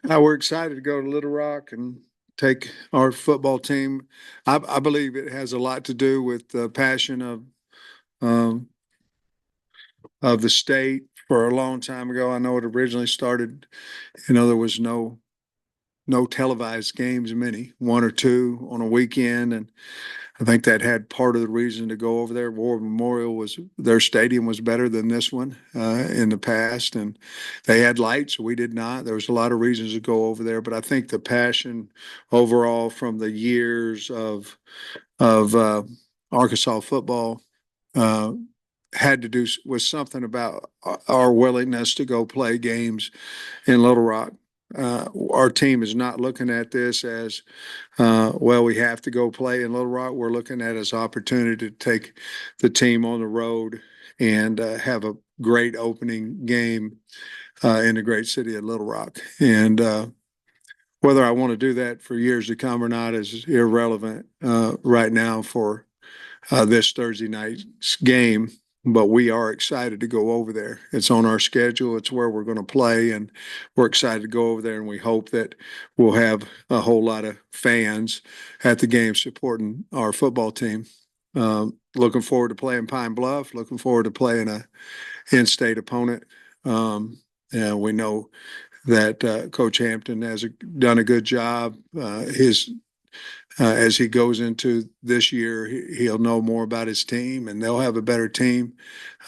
We're excited to go to Little Rock and take our football team. I believe it has a lot to do with the passion um, of the state. For a long time ago, I know it originally started. There was no televised games, many one or two on a weekend, and I think that had part of the reason to go over there. War Memorial was their stadium was better than this one in the past, and they had lights. We did not. There was a lot of reasons to go over there, but I think the passion overall from the years of Arkansas football uh, had to do with something about our willingness to go play games in Little Rock. Our team is not looking at this as well, we have to go play in Little Rock. We're looking at it as opportunity to take the team on the road and have a great opening game in the great city of Little Rock. And whether I want to do that for years to come or not is irrelevant right now for this Thursday night's game. But we are excited to go over there. It's on our schedule. It's where we're going to play, and we're excited to go over there. And we hope that we'll have a whole lot of fans at the game supporting our football team. Looking forward to playing Pine Bluff. Looking forward to playing a in-state opponent. And we know that Coach Hampton has done a good job. His as he goes into this year, he'll know more about his team, and they'll have a better team,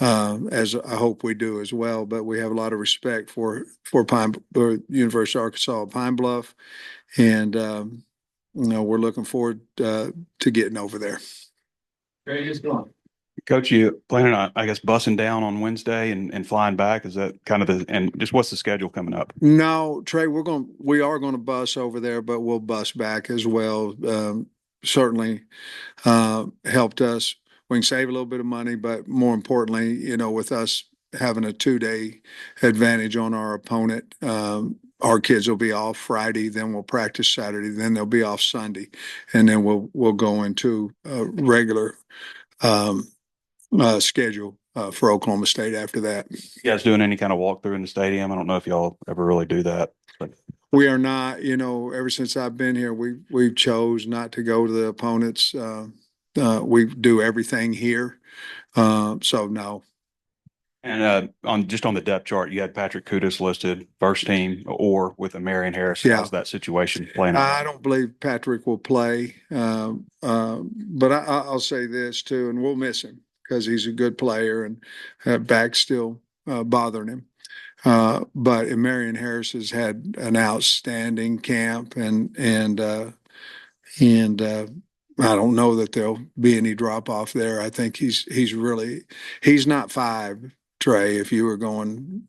as I hope we do as well. But we have a lot of respect for University of Arkansas Pine Bluff, and we're looking forward to getting over there. Great, just going. Coach, you planning on, I guess, bussing down on Wednesday and flying back? Is that kind of and just what's the schedule coming up? No, Trey, we are going to bus over there, but we'll bus back as well. Certainly helped us. We can save a little bit of money, but more importantly, with us having a 2-day advantage on our opponent, our kids will be off Friday, then we'll practice Saturday, then they'll be off Sunday, and then we'll go into a regular schedule for Oklahoma State after that. You guys doing any kind of walkthrough in the stadium? I don't know if y'all ever really do that. But we are not. Ever since I've been here, we chose not to go to the opponents. We do everything here, so no. And on the depth chart, you had Patrick Kudus listed first team or with a Marion Harris. Yeah. How's that situation playing out? I don't believe Patrick will play, but I'll say this too, and we'll miss him because he's a good player and back still bothering him. But Marion Harris has had an outstanding camp, and I don't know that there'll be any drop off there. I think he's not five, Trey. If you were going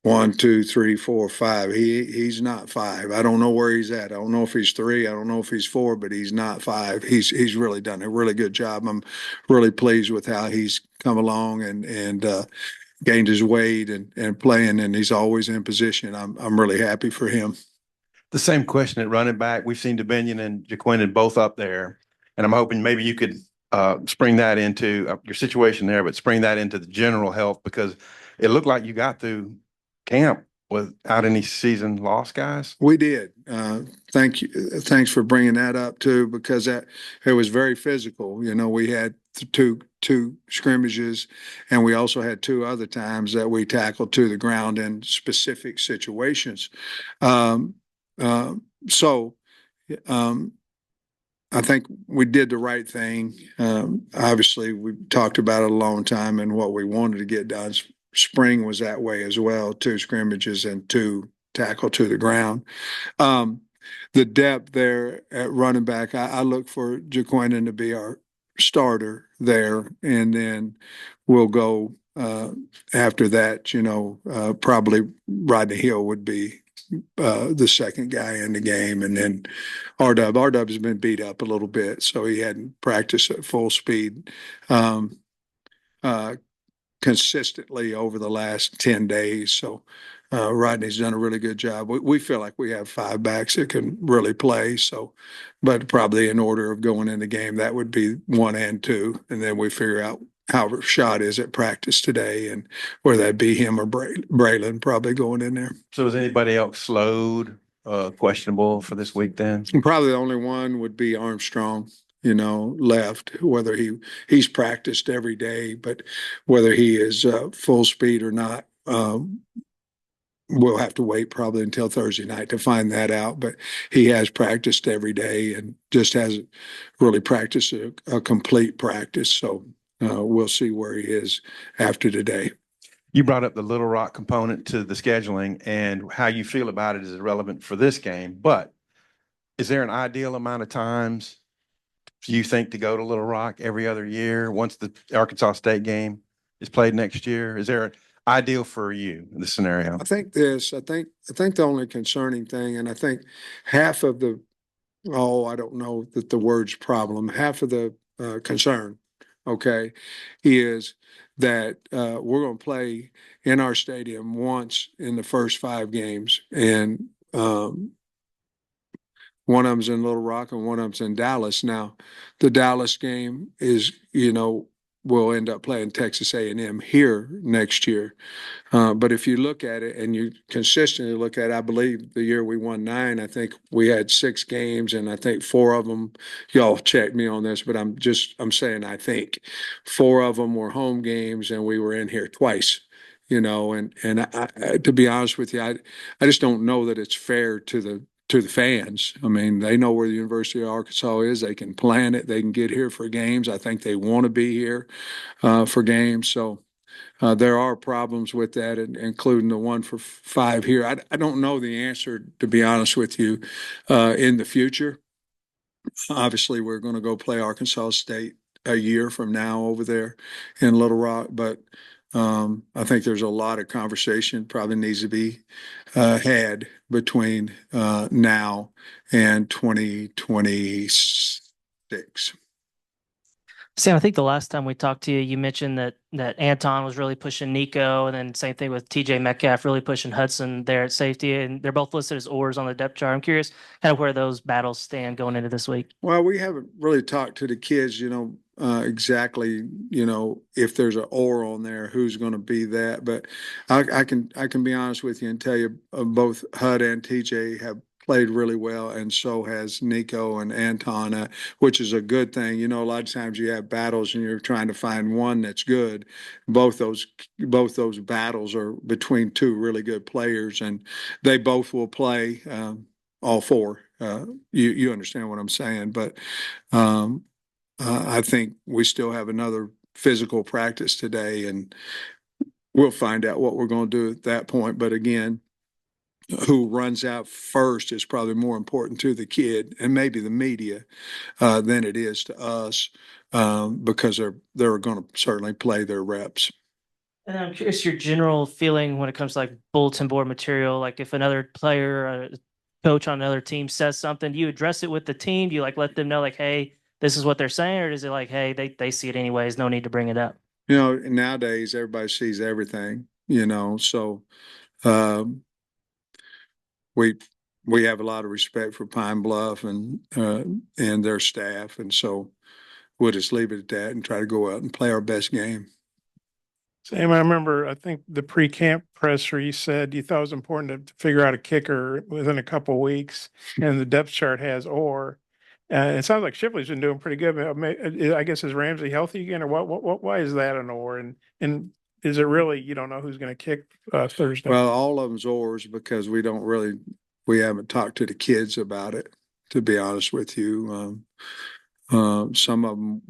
1, 2, 3, 4, 5, he's not five. I don't know where he's at. I don't know if he's 3. I don't know if he's 4, but he's not 5. He's really done a really good job. I'm really pleased with how he's come along and gained his weight and playing, and he's always in position. I'm really happy for him. The same question at running back. We've seen DeBinion and Jaquindon both up there, and I'm hoping maybe you could spring that into your situation there, but spring that into the general health, because it looked like you got through camp without any season loss, guys. We did. Thank you. Thanks for bringing that up too, because it was very physical. We had two scrimmages, and we also had 2 other times that we tackled to the ground in specific situations. So I think we did the right thing. Obviously, we talked about it a long time and what we wanted to get done. Spring was that way as well, 2 scrimmages and 2 tackle to the ground. The depth there at running back, I look for Jaquindon to be our starter there, and then we'll go after that. Probably Rodney Hill would be the second guy in the game, and then R-Dub has been beat up a little bit, so he hadn't practiced at full speed consistently over the last 10 days. So Rodney's done a really good job. We feel like we have 5 backs that can really play. So, but probably in order of going in the game, that would be 1 and 2. And then we figure out how Rashad is at practice today, and whether that be him or Braylon probably going in there. So is anybody else slowed questionable for this week then? And probably the only one would be Armstrong, left, whether he's practiced every day, but whether he is full speed or not, we'll have to wait probably until Thursday night to find that out. But he has practiced every day and just hasn't really practiced a complete practice. So we'll see where he is after today. You brought up the Little Rock component to the scheduling, and how you feel about it is irrelevant for this game. But is there an ideal amount of times you think to go to Little Rock every other year once the Arkansas State game is played next year? Is there an ideal for you in this scenario? I think the only concerning thing, and I think half of the, I don't know that the word's problem, half of the concern, okay, is that we're going to play in our stadium once in the first 5 games, and one of them's in Little Rock and one of them's in Dallas. Now, the Dallas game is, we'll end up playing Texas A&M here next year. But if you look at it and you consistently look at it, I believe the year we won 9, I think we had 6 games, and I think 4 of them, y'all check me on this, but I'm saying I think 4 of them were home games, and we were in here twice. And to be honest with you, I just don't know that it's fair to the fans. I mean, they know where the University of Arkansas is. They can plan it. They can get here for games. I think they want to be here for games. So there are problems with that, including the one for 5 here. I don't know the answer, to be honest with you, in the future. Obviously, we're going to go play Arkansas State a year from now over there in Little Rock, but I think there's a lot of conversation probably needs to be had between now and 2026. Sam, I think the last time we talked to you, you mentioned that Anton was really pushing Nico, and then same thing with TJ Metcalf really pushing Hudson there at safety, and they're both listed as oars on the depth chart. I'm curious kind of where those battles stand going into this week. Well, we haven't really talked to the kids, exactly, if there's an or on there, who's going to be that. But I can be honest with you and tell you both Hud and TJ have played really well, and so has Nico and Anton, which is a good thing. A lot of times you have battles and you're trying to find one that's good. Both those battles are between 2 really good players, and they both will play all 4. You understand what I'm saying, but I think we still have another physical practice today, and we'll find out what we're going to do at that point. But again, who runs out first is probably more important to the kid and maybe the media than it is to us, because they're going to certainly play their reps. And I'm curious your general feeling when it comes to like bulletin board material. Like if another player, a coach on another team says something, do you address it with the team? Do you like let them know like, hey, this is what they're saying, or is it like, hey, they see it anyways, no need to bring it up? Nowadays everybody sees everything. So um, we have a lot of respect for Pine Bluff and their staff, and so we'll just leave it at that and try to go out and play our best game. Sam, I remember, I think the pre-camp presser, you said you thought it was important to figure out a kicker within a couple of weeks, and the depth chart has or. It sounds like Shipley's been doing pretty good. I guess, is Ramsey healthy again, or why is that an or? And is it really, you don't know who's going to kick Thursday? Well, all of them's oars because we haven't talked to the kids about it, to be honest with you. Some of them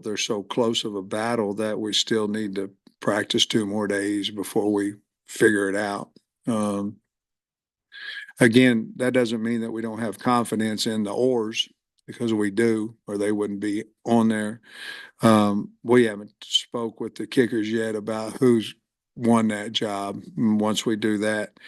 they're so close of a battle that we still need to practice 2 more days before we figure it out. Again, that doesn't mean that we don't have confidence in the oars, because we do, or they wouldn't be on there. We haven't spoke with the kickers yet about who's won that job. And once we do that,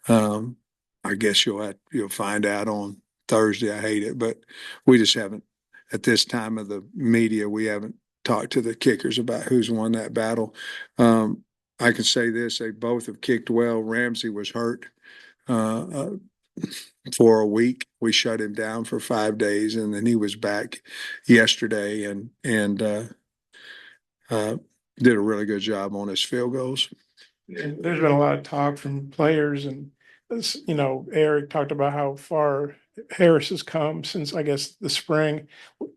I guess you'll find out on Thursday. I hate it, but we just haven't, at this time of the media, we haven't talked to the kickers about who's won that battle. I can say this, they both have kicked well. Ramsey was hurt for a week. We shut him down for 5 days, and then he was back yesterday and did a really good job on his field goals. And there's been a lot of talk from players and you know, Eric talked about how far Harris has come since, I guess, the spring,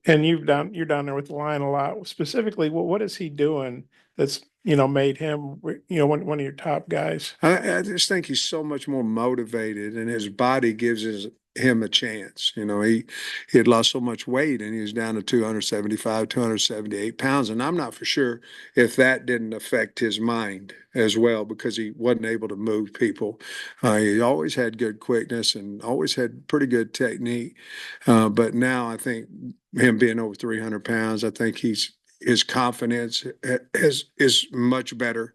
and you're down there with the line a lot. Specifically, what is he doing that's, you know, made him, you know, one of your top guys? I just think he's so much more motivated, and his body gives him a chance. You know, he had lost so much weight, and he was down to 275, 278 pounds. And I'm not for sure if that didn't affect his mind as well, because he wasn't able to move people. He always had good quickness and always had pretty good technique. But now I think him being over 300 pounds, I think his confidence is much better.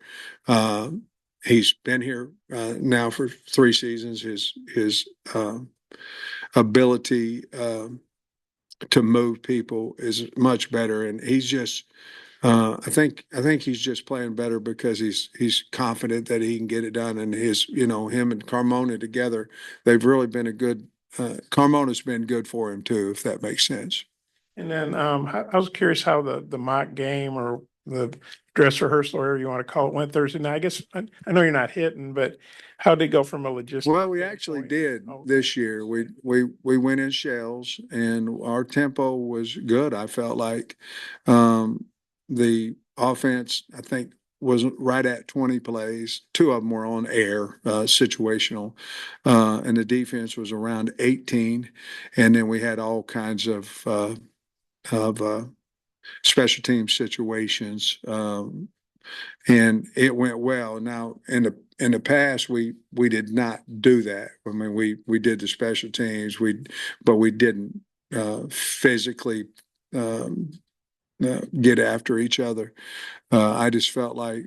He's been here now for 3 seasons. His ability to move people is much better, and he's just. I think he's just playing better because he's confident that he can get it done, and him and Carmona together, they've really been a good. Carmona's been good for him too, if that makes sense. And then I was curious how the mock game or the dress rehearsal, or whatever you want to call it, went Thursday night. I guess I know you're not hitting, but how did it go from a logistic? Well, we actually did this year. We went in shells, and our tempo was good. I felt like the offense, I think, was right at 20 plays. 2 of them were on air, situational, and the defense was around 18. And then we had all kinds of special team situations, and it went well. Now, in the past, we did not do that. I mean, we did the special teams, but we didn't physically get after each other. I just felt like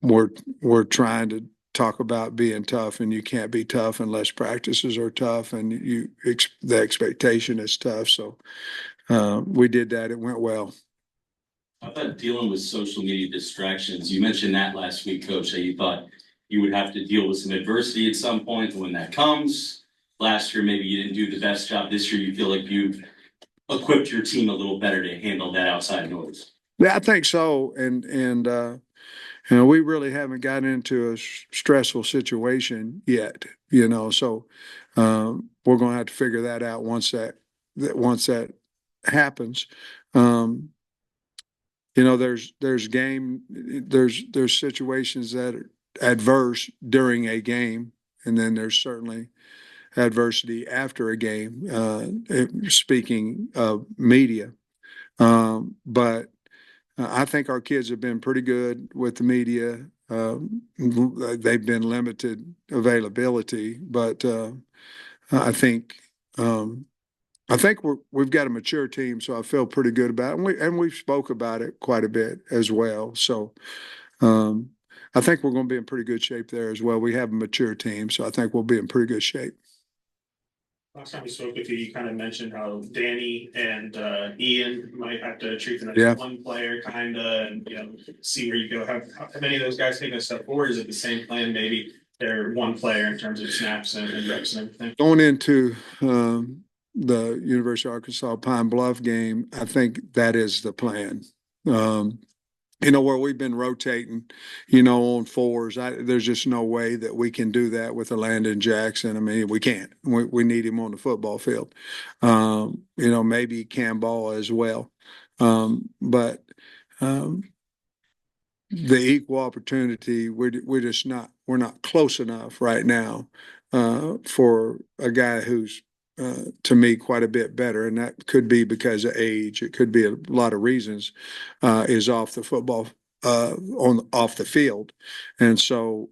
we're trying to talk about being tough, and you can't be tough unless practices are tough, and the expectation is tough. So we did that. It went well. How about dealing with social media distractions? You mentioned that last week, Coach, that you thought you would have to deal with some adversity at some point. When that comes, last year maybe you didn't do the best job. This year you feel like you've equipped your team a little better to handle that outside noise. Yeah, I think so. And we really haven't gotten into a stressful situation yet. So we're going to have to figure that out once that happens. There's situations that are adverse during a game, and then there's certainly adversity after a game, speaking of media. But I think our kids have been pretty good with the media. They've been limited availability, but I think we've got a mature team, so I feel pretty good about it. And we've spoke about it quite a bit as well. So I think we're going to be in pretty good shape there as well. We have a mature team, so I think we'll be in pretty good shape. Last time we spoke with you, you kind of mentioned how Danny and Ian might have to treat them Yeah. as one player, kind of, and see where you go. Have any of those guys taken a step forward? Is it the same plan? Maybe they're one player in terms of snaps and reps and everything. Going into the University of Arkansas Pine Bluff game, I think that is the plan. Where we've been rotating, on fours, there's just no way that we can do that with a Landon Jackson. I mean, we can't. We need him on the football field. Maybe Cam Ball as well. But the equal opportunity, we're not close enough right now for a guy who's to me quite a bit better, and that could be because of age. It could be a lot of reasons. Is off the football off the field, and so.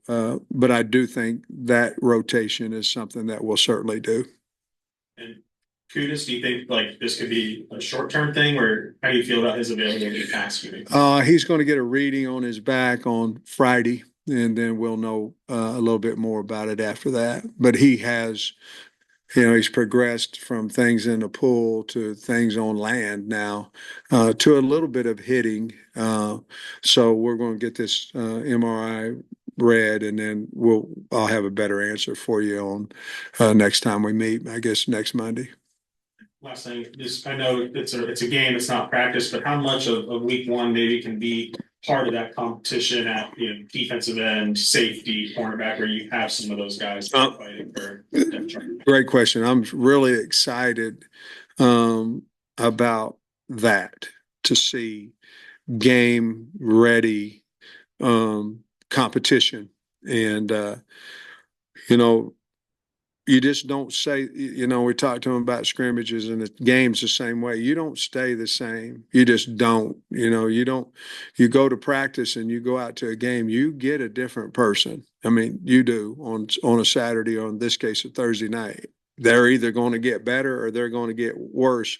But I do think that rotation is something that we'll certainly do. And Kudus, do you think like this could be a short-term thing, or how do you feel about his availability to pass you? He's going to get a reading on his back on Friday, and then we'll know a little bit more about it after that. But he has. He's progressed from things in the pool to things on land now, to a little bit of hitting. So we're going to get this MRI read, and then I'll have a better answer for you on next time we meet. I guess next Monday. Last thing is, I know it's a game, it's not practice, but how much of week one maybe can be part of that competition at, defensive end, safety, cornerback, where you have some of those guys fighting for depth chart? Great question. I'm really excited about that, to see game ready competition. And you know, you just don't say, we talked to them about scrimmages, and the game's the same way. You don't stay the same. You just don't. You go to practice and you go out to a game, you get a different person. I mean, you do on a Saturday, or in this case, a Thursday night. They're either going to get better or they're going to get worse.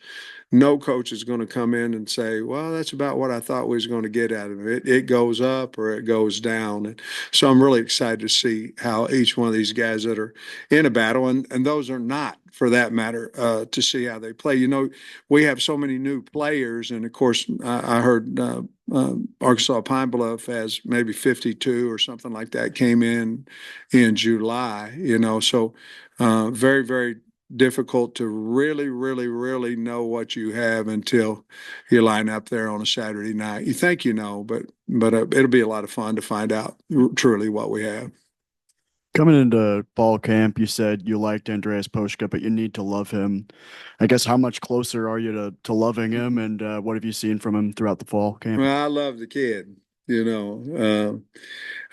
No coach is going to come in and say, well, that's about what I thought we was going to get out of it. It goes up or it goes down. And so I'm really excited to see how each one of these guys that are in a battle, and those are not, for that matter, to see how they play. We have so many new players, and of course, I heard Arkansas Pine Bluff has maybe 52 or something like that came in July. So very, very difficult to really, really, really know what you have until you line up there on a Saturday night. You think but it'll be a lot of fun to find out truly what we have. Coming into fall camp, you said you liked Andreas Poshka, but you need to love him. I guess how much closer are you to loving him, and what have you seen from him throughout the fall camp? Well, I love the kid. A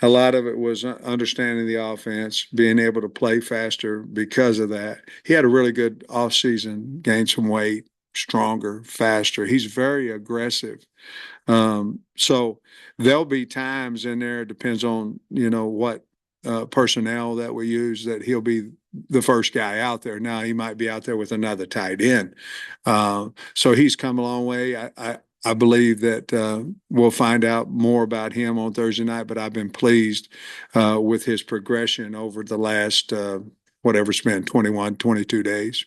lot of it was understanding the offense, being able to play faster because of that. He had a really good offseason, gained some weight, stronger, faster. He's very aggressive. So there'll be times in there, it depends on, what personnel that we use, that he'll be the first guy out there. Now he might be out there with another tight end. So he's come a long way. I believe that we'll find out more about him on Thursday night, but I've been pleased with his progression over the last, whatever it's been, 21, 22 days.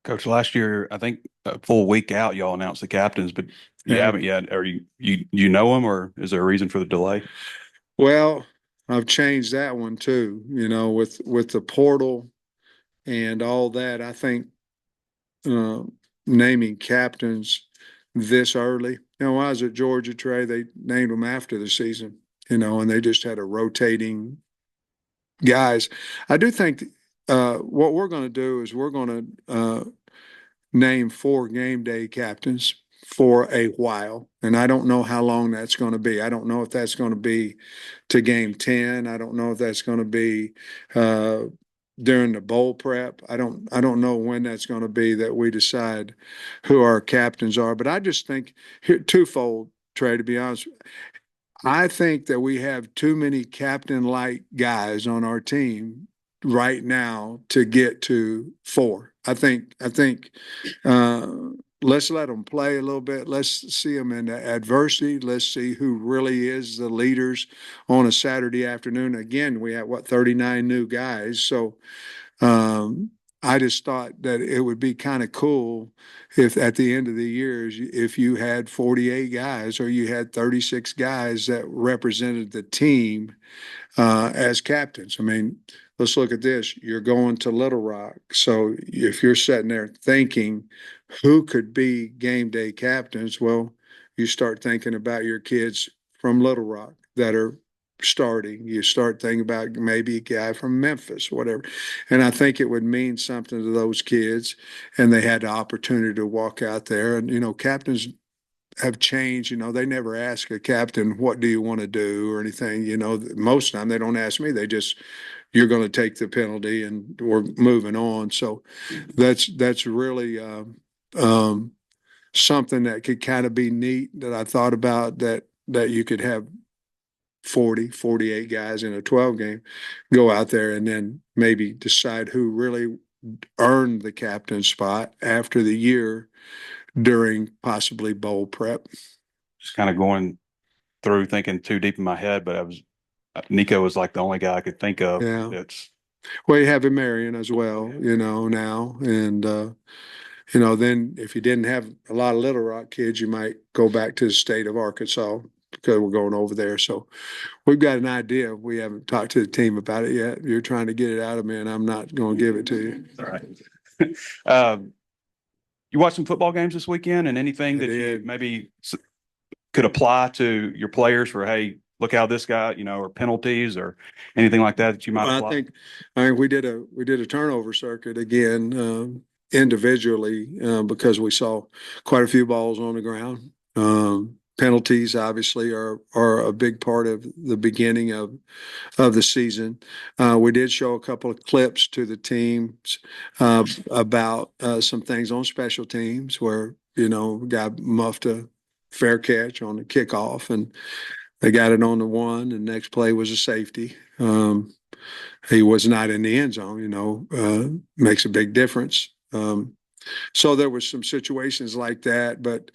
Coach, last year, I think a full week out, y'all announced the captains, but you Yeah. haven't yet. Are you know them, or is there a reason for the delay? Well, I've changed that one too, with the portal and all that. I think naming captains this early. When I was at Georgia, Trey, they named them after the season, and they just had a rotating guys. I do think what we're going to do is we're going to name 4 game day captains for a while. And I don't know how long that's going to be. I don't know if that's going to be to game 10. I don't know if that's going to be during the bowl prep. I don't know when that's going to be that we decide who our captains are. But I just think here, twofold, Trey, to be honest, I think that we have too many captain-like guys on our team right now to get to 4. I think let's let them play a little bit. Let's see them in the adversity. Let's see who really is the leaders on a Saturday afternoon. Again, we have 39 new guys. So I just thought that it would be kind of cool if at the end of the year, if you had 48 guys or you had 36 guys that represented the team as captains. I mean, let's look at this. You're going to Little Rock. So if you're sitting there thinking who could be game day captains, well, you start thinking about your kids from Little Rock that are starting. You start thinking about maybe a guy from Memphis, whatever. And I think it would mean something to those kids. And they had the opportunity to walk out there. And, captains have changed. They never ask a captain, what do you want to do or anything. Most of the time they don't ask me. They just, you're going to take the penalty and we're moving on. So that's really something that could kind of be neat that I thought about, that you could have 40, 48 guys in a 12 game go out there and then maybe decide who really earned the captain spot after the year during possibly bowl prep. Just kind of going through thinking too deep in my head, but Nico was like the only guy I could think of. Yeah. Well, you have him Marion as well, now. And, then if you didn't have a lot of Little Rock kids, you might go back to the state of Arkansas because we're going over there. So we've got an idea. We haven't talked to the team about it yet. You're trying to get it out of me, and I'm not going to give it to you. All right. You watched some football games this weekend, and anything I that you did. maybe could apply to your players for, hey, look how this guy, or penalties or anything like that you might Well, apply? I mean, we did a turnover circuit again, individually, because we saw quite a few balls on the ground. Penalties obviously are a big part of the beginning of the season. We did show a couple of clips to the teams about some things on special teams where, guy muffed a fair catch on the kickoff and they got it on the one, and next play was a safety. He was not in the end zone, makes a big difference. So there was some situations like that, but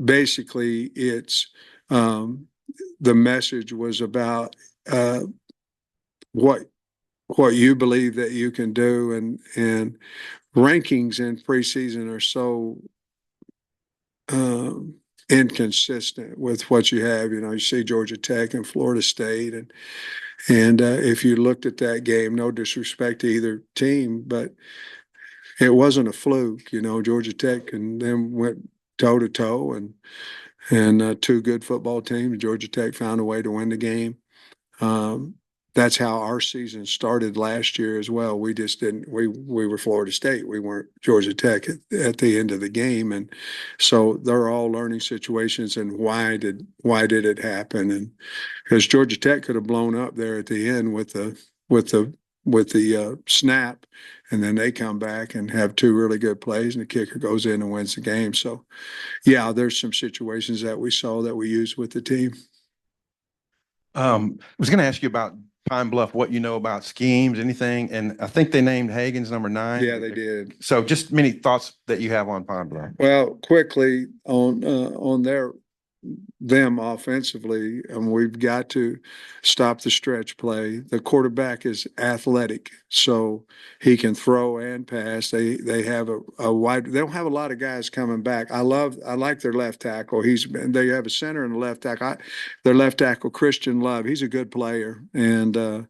basically it's the message was about what you believe that you can do, and rankings in preseason are so inconsistent with what you have. You see Georgia Tech and Florida State, and if you looked at that game, no disrespect to either team, but it wasn't a fluke. Georgia Tech and them went toe to toe, and two good football teams. Georgia Tech found a way to win the game. That's how our season started last year as well. We just didn't. We were Florida State. We weren't Georgia Tech at the end of the game, and so they're all learning situations. And why did it happen? And because Georgia Tech could have blown up there at the end with the snap, and then they come back and have two really good plays, and the kicker goes in and wins the game. So, yeah, there's some situations that we saw that we used with the team. I was going to ask you about Pine Bluff, what you know about schemes, anything, and I think they named Hagen's number 9. Yeah, they did. So just many thoughts that you have on Pine Bluff. Well, quickly on them offensively, and we've got to stop the stretch play. The quarterback is athletic, so he can throw and pass. They have a wide. They don't have a lot of guys coming back. I like their left tackle. They have a center and a left tackle. Their left tackle, Christian Love, he's a good player, and so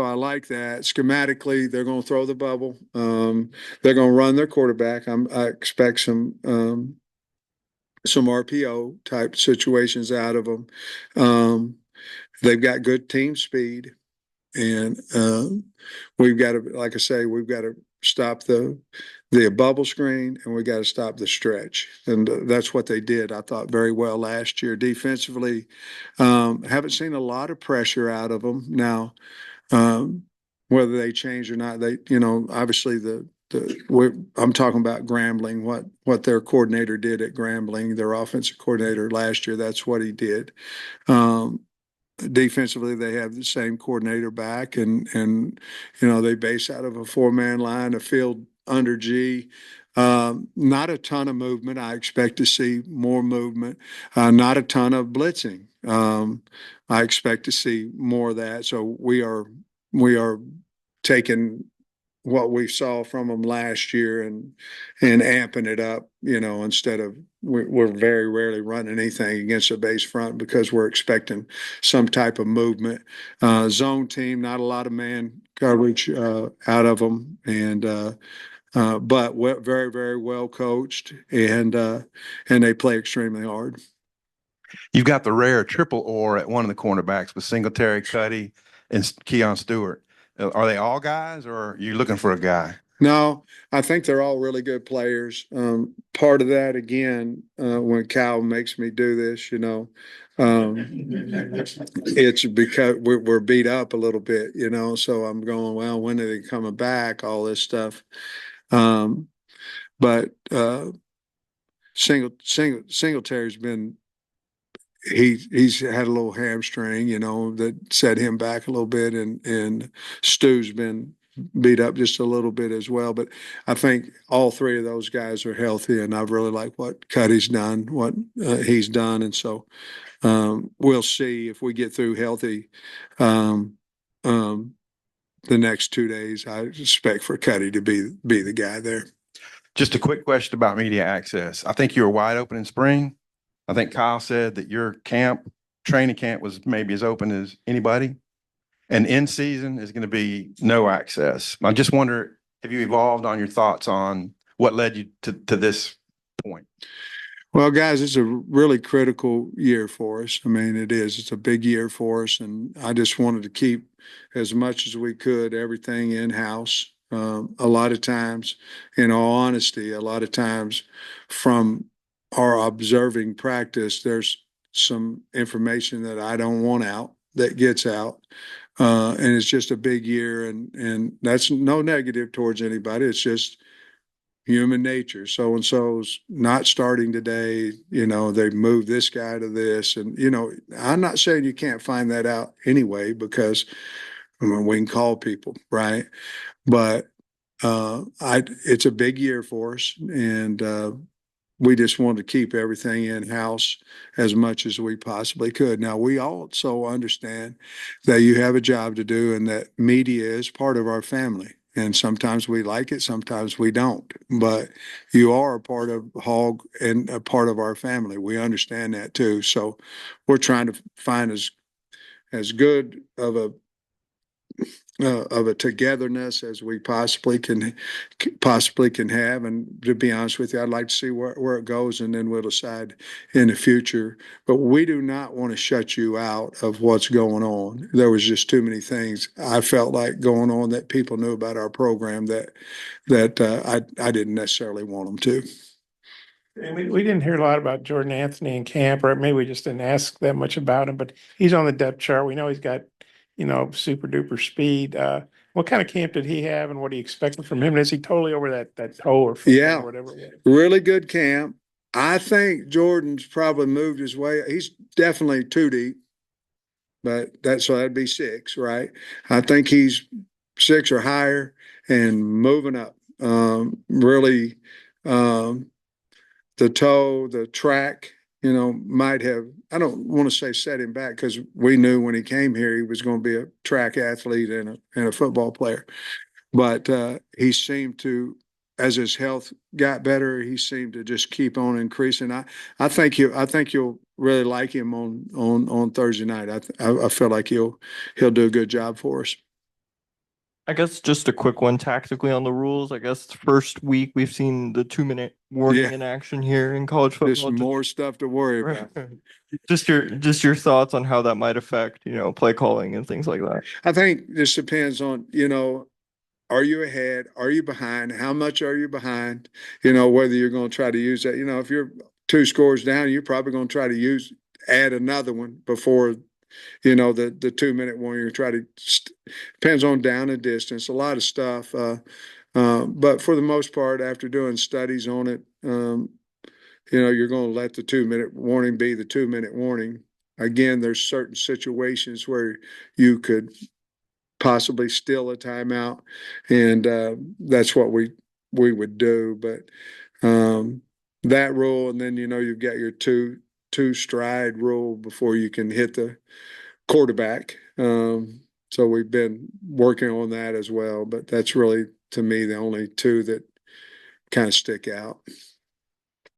I like that. Schematically, they're going to throw the bubble. They're going to run their quarterback. I expect some RPO type situations out of them. They've got good team speed, and we've got to, like I say, we've got to stop the bubble screen, and we got to stop the stretch, and that's what they did. I thought very well last year defensively. Haven't seen a lot of pressure out of them now. Whether they change or not, obviously I'm talking about Grambling, what their coordinator did at Grambling, their offensive coordinator last year. That's what he did. Defensively, they have the same coordinator back, and they base out of a 4-man line, a field under G. Not a ton of movement. I expect to see more movement. Not a ton of blitzing. I expect to see more of that. So we are taking what we saw from them last year and amping it up, instead of we're very rarely running anything against a base front because we're expecting some type of movement. Zone team, not a lot of man coverage out of them, and but very, very well coached, and they play extremely hard. You've got the rare triple or at one of the cornerbacks with Singletary, Cuddy, and Keon Stewart. Are they all guys, or are you looking for a guy? No, I think they're all really good players. Part of that, again, when Cal makes me do this, it's because we're beat up a little bit, so I'm going, well, when are they coming back? All this stuff. But Singletary's been, he's had a little hamstring, that set him back a little bit, and Stu's been beat up just a little bit as well. But I think all three of those guys are healthy, and I really like what Cuddy's done, what he's done, and so we'll see if we get through healthy. The next 2 days, I expect for Cuddy to be the guy there. Just a quick question about media access. I think you were wide open in spring. I think Kyle said that your training camp was maybe as open as anybody. And in season is going to be no access. I just wonder, have you evolved on your thoughts on what led you to this point? Well, guys, it's a really critical year for us. I mean, it is. It's a big year for us, and I just wanted to keep as much as we could everything in-house. A lot of times, in all honesty, a lot of times from our observing practice, there's some information that I don't want out that gets out. And it's just a big year, and that's no negative towards anybody. It's just human nature. So and so's not starting today. They moved this guy to this. And, I'm not saying you can't find that out anyway, because we can call people, right? But it's a big year for us. And we just wanted to keep everything in-house as much as we possibly could. Now, we also understand that you have a job to do and that media is part of our family. And sometimes we like it, sometimes we don't. But you are a part of Hog and a part of our family. We understand that too. So we're trying to find as good of a togetherness as we possibly can have. And to be honest with you, I'd like to see where it goes, and then we'll decide in the future. But we do not want to shut you out of what's going on. There was just too many things I felt like going on that people knew about our program that I didn't necessarily want them to. And we didn't hear a lot about Jordan Anthony in camp, or maybe we just didn't ask that much about him, but he's on the depth chart. We know he's got, super duper speed. What kind of camp did he have, and what are you expecting from him? And is he totally over that toe or foot Yeah. or whatever it was? Really good camp. I think Jordan's probably moved his way. He's definitely too deep, but so that'd be 6, right? I think he's 6 or higher and moving up. Really, the toe, the track, might have, I don't want to say set him back, because we knew when he came here he was going to be a track athlete and a football player. But he seemed to, as his health got better, he seemed to just keep on increasing. I think you'll really like him on Thursday night. I feel like he'll do a good job for us. I guess just a quick one tactically on the rules. I guess the first week we've seen the 2-minute warning Yeah. in action here in college There's football. more stuff to worry about. Just your thoughts on how that might affect, play calling and things like that. I think this depends on, are you ahead? Are you behind? How much are you behind? Whether you're going to try to use that. If you're 2 scores down, you're probably going to try to add another one before, the 2-minute one. You're trying to, depends on down and distance, a lot of stuff. But for the most part, after doing studies on it, you're going to let the 2-minute warning be the 2-minute warning. Again, there's certain situations where you could possibly steal a timeout, and that's what we would do. But that rule, and then you've got your two stride rule before you can hit the quarterback. So we've been working on that as well. But that's really, to me, the only 2 that kind of stick out.